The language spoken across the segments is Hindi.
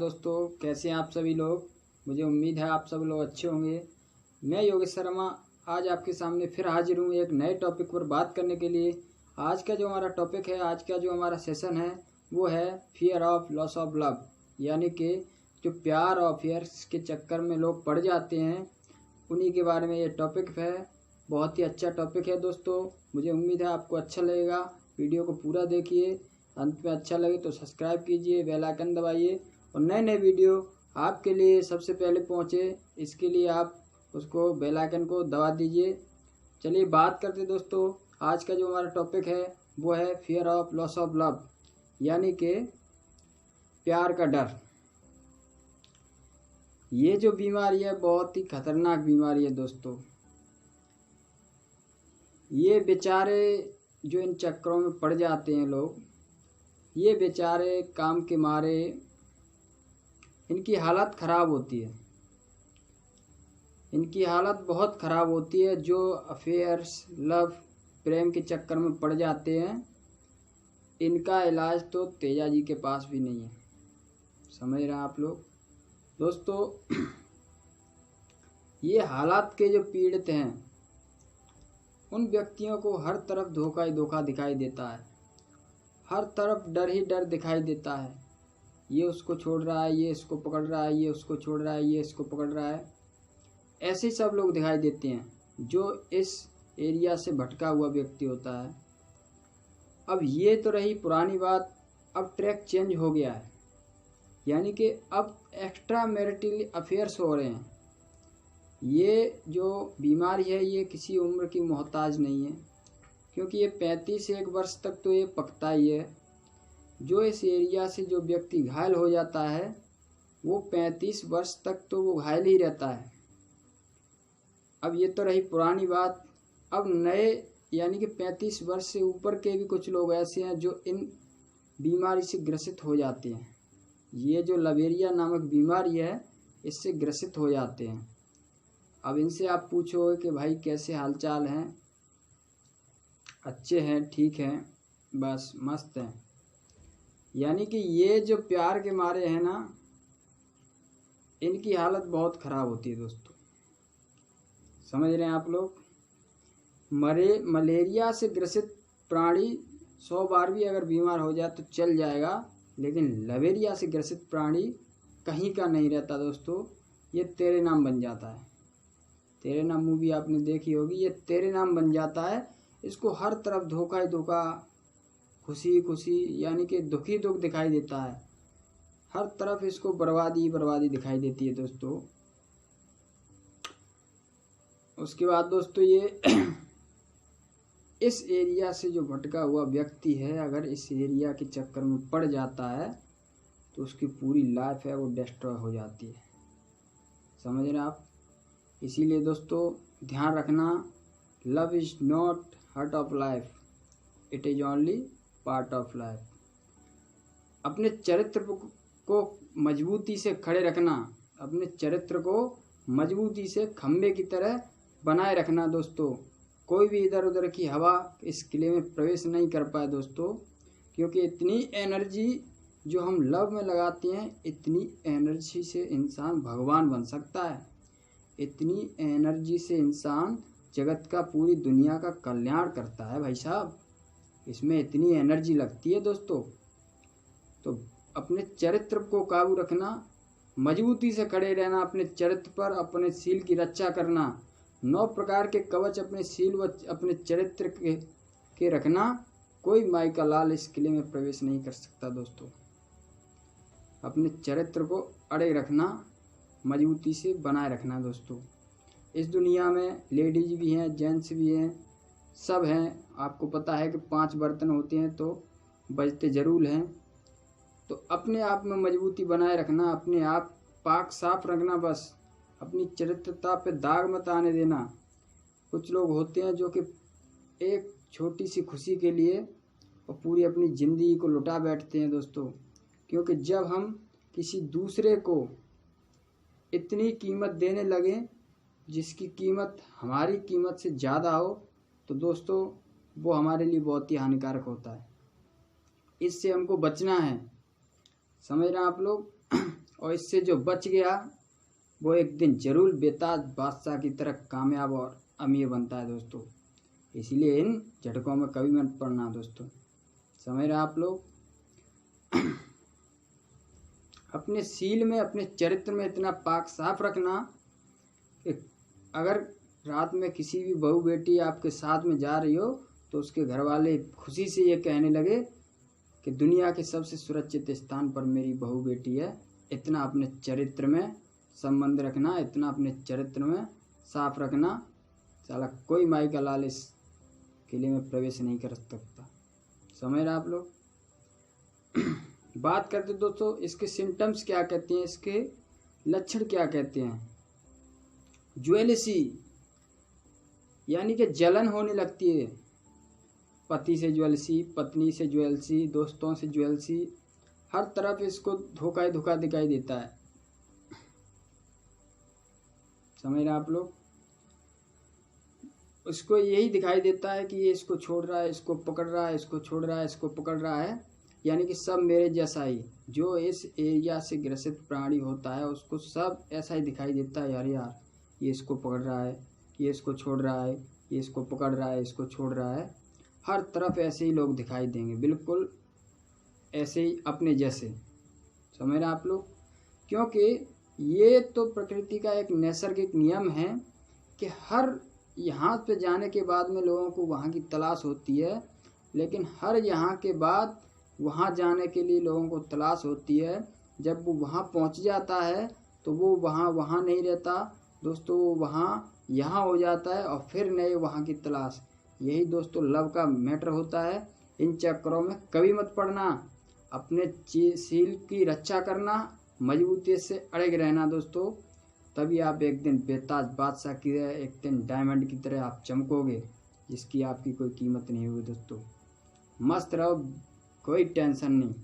दोस्तों, कैसे हैं आप सभी लोग। मुझे उम्मीद है आप सब लोग अच्छे होंगे। मैं योगेश शर्मा आज आपके सामने फिर हाजिर हूँ एक नए टॉपिक पर बात करने के लिए। आज का जो हमारा टॉपिक है, आज का जो हमारा सेशन है वो है fear of loss of love, यानी कि जो प्यार और अफेयर्स के चक्कर में लोग पड़ जाते हैं, उन्हीं के बारे में ये टॉपिक है। बहुत ही अच्छा टॉपिक है दोस्तों, मुझे उम्मीद है आपको अच्छा लगेगा। वीडियो को पूरा देखिए, अंत में अच्छा लगे तो सब्सक्राइब कीजिए, बेल आइकन दबाइए और नए नए वीडियो आपके लिए सबसे पहले पहुंचे, इसके लिए आप उसको बेल आइकन को दबा दीजिए। चलिए बात करते दोस्तों। आज का जो हमारा टॉपिक है वो है fear of loss of love, यानी कि प्यार का डर। ये जो बीमारी है बहुत ही खतरनाक बीमारी है दोस्तों। ये बेचारे जो इन चक्करों में पड़ जाते हैं लोग, ये बेचारे काम के मारे इनकी हालत ख़राब होती है, इनकी हालत बहुत ख़राब होती है। जो अफेयर्स लव प्रेम के चक्कर में पड़ जाते हैं, इनका इलाज तो तेजा जी के पास भी नहीं है। समझ रहे हैं आप लोग दोस्तों। ये हालात के जो पीड़ित हैं, उन व्यक्तियों को हर तरफ धोखा ही धोखा दिखाई देता है, हर तरफ डर ही डर दिखाई देता है। ये उसको छोड़ रहा है, ये इसको पकड़ रहा है, ये उसको छोड़ रहा है, ये इसको पकड़ रहा है। ऐसे ही सब लोग दिखाई देते हैं जो इस एरिया से भटका हुआ व्यक्ति होता है। अब ये तो रही पुरानी बात, अब ट्रैक चेंज हो गया है, यानी कि अब एक्स्ट्रा मैरिटल अफेयर्स हो रहे हैं। ये जो बीमारी है ये किसी उम्र की मोहताज नहीं है, क्योंकि ये 35 से 1 वर्ष तक तो ये पकता ही है। जो इस एरिया से जो व्यक्ति घायल हो जाता है वो 35 वर्ष तक तो वो घायल ही रहता है। अब ये तो रही पुरानी बात। अब नए यानी कि 35 वर्ष से ऊपर के भी कुछ लोग ऐसे हैं जो इन बीमारी से ग्रसित हो जाते हैं। ये जो लवेरिया नामक बीमारी है, इससे ग्रसित हो जाते हैं। अब इनसे आप पूछोगे कि भाई कैसे हालचाल हैं, अच्छे हैं, ठीक हैं, बस मस्त हैं। यानी कि ये जो प्यार के मारे हैं ना, इनकी हालत बहुत ख़राब होती है दोस्तों। समझ रहे हैं आप लोग। मलेरिया से ग्रसित प्राणी 100 बार भी अगर बीमार हो जाए तो चल जाएगा, लेकिन लवेरिया से ग्रसित प्राणी कहीं का नहीं रहता दोस्तों। ये तेरे नाम बन जाता है। तेरे नाम मूवी आपने देखी होगी, ये तेरे नाम बन जाता है। इसको हर तरफ धोखा ही धोखा, खुशी खुशी, यानी कि दुखी दुख दिखाई देता है। हर तरफ इसको बर्बादी बर्बादी दिखाई देती है दोस्तों। उसके बाद दोस्तों ये इस एरिया से जो भटका हुआ व्यक्ति है, अगर इस एरिया के चक्कर में पड़ जाता है तो उसकी पूरी लाइफ है वो डिस्ट्रॉय हो जाती है। समझ रहे हैं आप। इसीलिए दोस्तों ध्यान रखना, love is not heart of life, it is only part of life. अपने चरित्र को मजबूती से खड़े रखना, अपने चरित्र को मजबूती से खंबे की तरह बनाए रखना दोस्तों। कोई भी इधर उधर की हवा इस किले में प्रवेश नहीं कर पाए दोस्तों, क्योंकि इतनी एनर्जी जो हम लव में लगाते हैं, इतनी एनर्जी से इंसान भगवान बन सकता है। इतनी एनर्जी से इंसान जगत का, पूरी दुनिया का कल्याण करता है भाई साहब। इसमें इतनी एनर्जी लगती है दोस्तों। तो अपने चरित्र को काबू रखना, मजबूती से खड़े रहना अपने चरित्र पर, अपने सील की रक्षा करना। 9 प्रकार के कवच अपने सील व अपने चरित्र के रखना। कोई माई का लाल इस किले में प्रवेश नहीं कर सकता दोस्तों। अपने चरित्र को अड़े रखना, मजबूती से बनाए रखना दोस्तों। इस दुनिया में लेडीज भी हैं, जेंट्स भी हैं, सब हैं। आपको पता है कि 5 बर्तन होते हैं तो बजते ज़रूर हैं। तो अपने आप में मजबूती बनाए रखना, अपने आप पाक साफ रखना, बस अपनी चरित्रता पे दाग मत आने देना। कुछ लोग होते हैं जो कि एक छोटी सी खुशी के लिए और पूरी अपनी ज़िंदगी को लुटा बैठते हैं दोस्तों। क्योंकि जब हम किसी दूसरे को इतनी कीमत देने लगें जिसकी कीमत हमारी कीमत से ज़्यादा हो, तो दोस्तों वो हमारे लिए बहुत ही हानिकारक होता है। इससे हमको बचना है। समझ रहे हैं आप लोग। और इससे जो बच गया वो एक दिन जरूर बेताज बादशाह की तरह कामयाब और अमीर बनता है दोस्तों। इसलिए इन झटकों में कभी मत पड़ना दोस्तों। समझ रहे आप लोग। अपने सील में, अपने चरित्र में इतना पाक साफ रखना कि अगर रात में किसी भी बहू बेटी आपके साथ में जा रही हो तो उसके घर वाले खुशी से ये कहने लगे कि दुनिया के सबसे सुरक्षित स्थान पर मेरी बहू बेटी है। इतना अपने चरित्र में संबंध रखना, इतना अपने चरित्र में साफ रखना, साला कोई माई का लाल इस किले में प्रवेश नहीं कर सकता। समझ रहे आप लोग। बात करते दोस्तों इसके सिम्टम्स क्या कहते हैं, इसके लक्षण क्या कहते हैं। ज्वेलसी यानी कि जलन होने लगती है। पति से ज्वेलसी, पत्नी से ज्वेलसी, दोस्तों से ज्वेलसी, हर तरफ इसको धोखा ही धोखा दिखाई देता है। समझ रहे आप लोग। उसको यही दिखाई देता है कि ये इसको छोड़ रहा है, इसको पकड़ रहा है, इसको छोड़ रहा है, इसको पकड़ रहा है, यानी कि सब मेरे जैसा ही। जो इस एरिया से ग्रसित प्राणी होता है उसको सब ऐसा ही दिखाई देता है, यार ये इसको पकड़ रहा है, ये इसको छोड़ रहा है, ये इसको पकड़ रहा है, इसको छोड़ रहा है। हर तरफ ऐसे ही लोग दिखाई देंगे, बिल्कुल ऐसे ही अपने जैसे। समझ रहे आप लोग। क्योंकि ये तो प्रकृति का एक नैसर्गिक नियम है कि हर यहाँ पे जाने के बाद में लोगों को वहाँ की तलाश होती है, लेकिन हर यहाँ के बाद वहाँ जाने के लिए लोगों को तलाश होती है। जब वो वहाँ पहुँच जाता है तो वो वहाँ नहीं रहता दोस्तों, वो वहाँ यहाँ हो जाता है और फिर नए वहाँ की तलाश। यही दोस्तों लव का मैटर होता है। इन चक्करों में कभी मत पड़ना, अपने सील की रक्षा करना, मजबूती से अड़े रहना दोस्तों। तभी आप एक दिन बेताज बादशाह की तरह, एक दिन डायमंड की तरह आप चमकोगे, जिसकी आपकी कोई कीमत नहीं होगी दोस्तों। मस्त रहो, कोई टेंशन नहीं।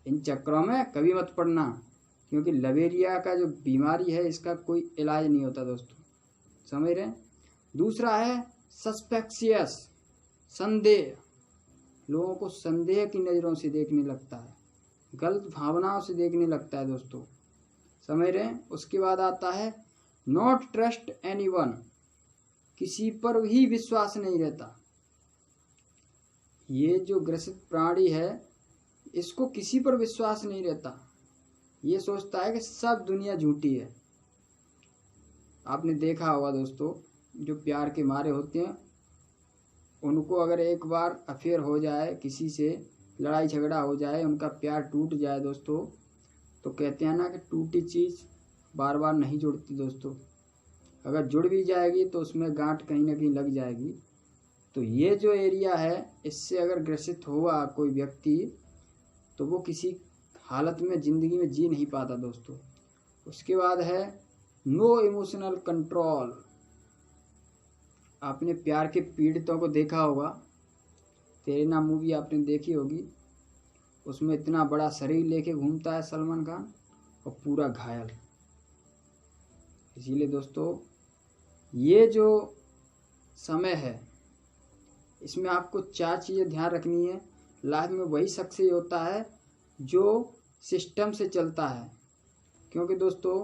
इन चक्करों में कभी मत पड़ना, क्योंकि लवेरिया का जो बीमारी है इसका कोई इलाज नहीं होता दोस्तों। समझ रहे। दूसरा है सस्पेक्शियस, संदेह। लोगों को संदेह की नज़रों से देखने लगता है, गलत भावनाओं से देखने लगता है दोस्तों। समझ रहे हैं। उसके बाद आता है नॉट ट्रस्ट एनीवन, किसी पर ही विश्वास नहीं रहता। ये जो ग्रसित प्राणी है इसको किसी पर विश्वास नहीं रहता। ये सोचता है कि सब दुनिया झूठी है। आपने देखा होगा दोस्तों, जो प्यार के मारे होते हैं उनको अगर एक बार अफेयर हो जाए, किसी से लड़ाई झगड़ा हो जाए, उनका प्यार टूट जाए दोस्तों, तो कहते हैं ना कि टूटी चीज़ बार बार नहीं जुड़ती दोस्तों। अगर जुड़ भी जाएगी तो उसमें गांठ कहीं ना कहीं लग जाएगी। तो ये जो एरिया है इससे अगर ग्रसित हुआ कोई व्यक्ति तो वो किसी हालत में ज़िंदगी में जी नहीं पाता दोस्तों। उसके बाद है नो इमोशनल कंट्रोल। आपने प्यार के पीड़ितों को देखा होगा, तेरे नाम मूवी आपने देखी होगी, उसमें इतना बड़ा शरीर लेके घूमता है सलमान खान और पूरा घायल। इसीलिए दोस्तों ये जो समय है इसमें आपको 4 चीज़ें ध्यान रखनी है। लाइफ में वही सक्सेस होता है जो सिस्टम से चलता है, क्योंकि दोस्तों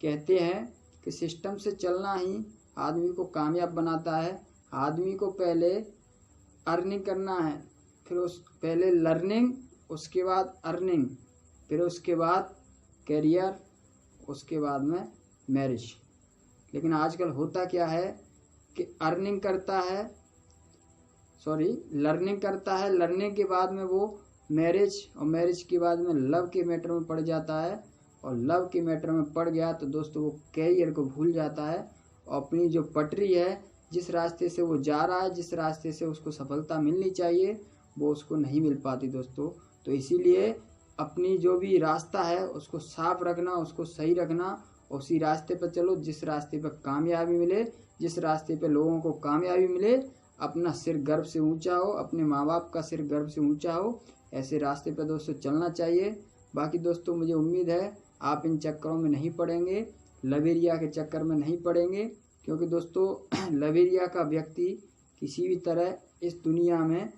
कहते हैं कि सिस्टम से चलना ही आदमी को कामयाब बनाता है। आदमी को पहले अर्निंग करना है, फिर पहले लर्निंग, उसके बाद अर्निंग, फिर उसके बाद करियर, उसके बाद में मैरिज। लेकिन आजकल होता क्या है कि लर्निंग करता है, लर्निंग के बाद में वो मैरिज, और मैरिज के बाद में लव के मैटर में पड़ जाता है, और लव के मैटर में पड़ गया तो दोस्तों वो कैरियर को भूल जाता है और अपनी जो पटरी है, जिस रास्ते से वो जा रहा है, जिस रास्ते से उसको सफलता मिलनी चाहिए, वो उसको नहीं मिल पाती दोस्तों। तो इसीलिए अपनी जो भी रास्ता है उसको साफ रखना, उसको सही रखना, उसी रास्ते पर चलो जिस रास्ते पर कामयाबी मिले, जिस रास्ते पर लोगों को कामयाबी मिले। अपना सिर गर्व से ऊंचा हो, अपने माँ बाप का सिर गर्व से ऊंचा हो, ऐसे रास्ते पर दोस्तों चलना चाहिए। बाकी दोस्तों मुझे उम्मीद है आप इन चक्करों में नहीं पड़ेंगे, लवेरिया के चक्कर में नहीं पड़ेंगे, क्योंकि दोस्तों लवेरिया का व्यक्ति किसी भी तरह इस दुनिया में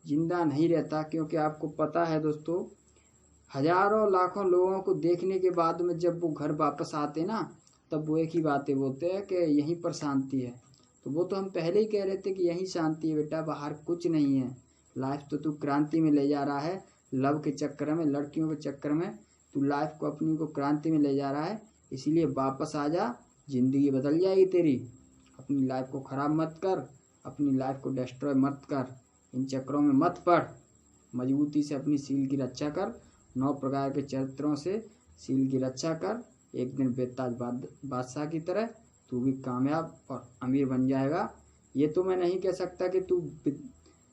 जिंदा नहीं रहता। क्योंकि आपको पता है दोस्तों हजारों लाखों लोगों को देखने के बाद में जब वो घर वापस आते ना, तब वो एक ही बातें बोलते हैं कि यहीं पर शांति है। तो वो तो हम पहले ही कह रहे थे कि यहीं शांति है बेटा, बाहर कुछ नहीं है। लाइफ तो तू क्रांति में ले जा रहा है, लव के चक्कर में, लड़कियों के चक्कर में तू लाइफ को अपनी को क्रांति में ले जा रहा है। इसीलिए वापस आ जा, जिंदगी बदल जाएगी तेरी। अपनी लाइफ को खराब मत कर, अपनी लाइफ को डिस्ट्रॉय मत कर, इन चक्करों में मत पड़। मजबूती से अपनी सील की रक्षा कर, 9 प्रकार के चरित्रों से सील की रक्षा कर। एक दिन बेताज बादशाह की तरह तू भी कामयाब और अमीर बन जाएगा। ये तो मैं नहीं कह सकता कि तू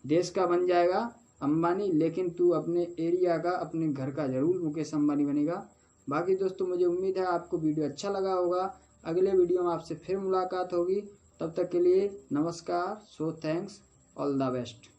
देश का बन जाएगा अंबानी, लेकिन तू अपने एरिया का, अपने घर का जरूर मुकेश अंबानी बनेगा। बाकी दोस्तों मुझे उम्मीद है आपको वीडियो अच्छा लगा होगा। अगले वीडियो में आपसे फिर मुलाकात होगी। तब तक के लिए नमस्कार। So thanks, all the best.